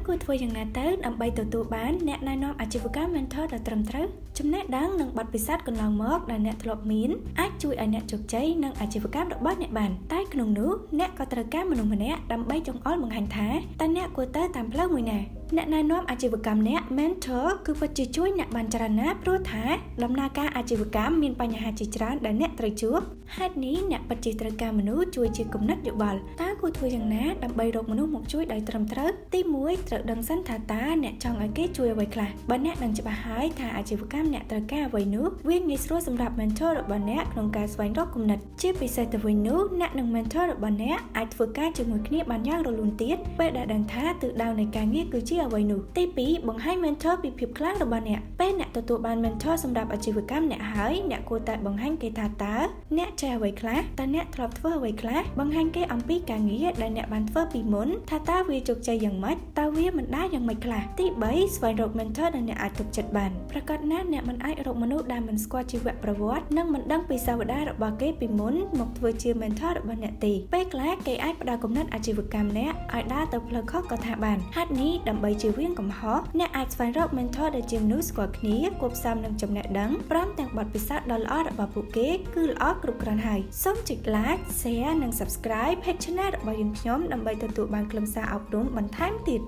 គួរធ្វើយ៉ាងណាទៅដើម្បីទទួលបានអ្នកណែនាំអាជីវកម្ម mentor ដ៏ត្រឹមត្រូវចំណេះដឹងនិងបទពិសោធន៍កន្លងមកដែលអ្នកធ្លាប់មានអាចជួយឲ្យអ្នកជោគជ័យនឹងអាជីវកម្មរបស់អ្នកបានតែក្នុងនោះអ្នកក៏ត្រូវការមនុស្សម្នាក់ដើម្បីចង្អុលបង្ហាញថាតើអ្នកគួរទៅតាមផ្លូវមួយណាអ្នកណែនាំអាជីវកម្មអ្នក mentor គឺពិតជាជួយអ្នកបានច្រើនណាស់ព្រោះថាដំណើរការអាជីវកម្មមានបញ្ហាជាច្រើនដែលអ្នកត្រូវជួបហេតុនេះអ្នកពិតជាត្រូវការមនុស្សជួយជាគំនិតយោបល់តើគួរធ្វើយ៉ាងណាដើម្បីរកមនុស្សមកជួយដោយត្រឹមត្រូវទី1ត្រូវដឹងសិនថាតើអ្នកចង់ឲ្យគេជួយអ្វីខ្លះបើអ្នកដឹងច្បាស់ហើយថាអាជីវកម្មអ្នកត្រូវការអ្វីនោះវាងាយស្រួលសម្រាប់ mentor របស់អ្នកក្នុងការស្វែងរកគំនិតជាពិសេសទៅវិញនោះអ្នកនិង mentor របស់អ្នកអាចធ្វើការជាមួយគ្នាបានយ៉ាងរលូនទៀតពេលដែលដឹងថាទិសដៅនៃការងារគឺជាអ្វីនោះទី2បង្ហាញ mentor ពីភាពខ្លាំងរបស់អ្នកពេលអ្នកទទួលបាន mentor សម្រាប់អាជីវកម្មអ្នកហើយអ្នកគួរតែបង្ហាញគេថាតើអ្នកចេះអ្វីខ្លះតើអ្នកធ្លាប់ធ្វើអ្វីខ្លះបង្ហាញគេអំពីការងារដែលអ្នកបានធ្វើពីមុនថាតើវាជោគជ័យយ៉ាងម៉េចតើវាមិនដែរយ៉ាងម៉េចខ្លះទី3ស្វែងរក mentor ដែលអ្នកអាចទុកចិត្តបានប្រកាសណាស់អ្នកមិនអាចរកមនុស្សដែលមិនស្គាល់ជីវប្រវត្តិនិងមិនដឹងពីសាវតារបស់គេពីមុនមកធ្វើជា mentor របស់អ្នកទេពេលខ្លះគេអាចផ្ដល់គំនិតអាជីវកម្មអ្នកឲ្យដើរទៅផ្លូវខុសក៏ថាបានហេតុនេះដើម្បីជៀសវាងកំហុសអ្នកអាចស្វែងរក mentor ដែលជាមនុស្សស្គាល់គ្នាគួបផ្សំនឹងចំណេះដឹងព្រមទាំងបទពិសោធន៍ដ៏ល្អរបស់ពួកគេគឺល្អគ្រប់គ្រាន់ហើយសូមចុច like share និង subscribe page channel របស់យើងខ្ញុំដើម្បីទទួលបានខ្លឹមសារអប់រំបន្ថែមទៀត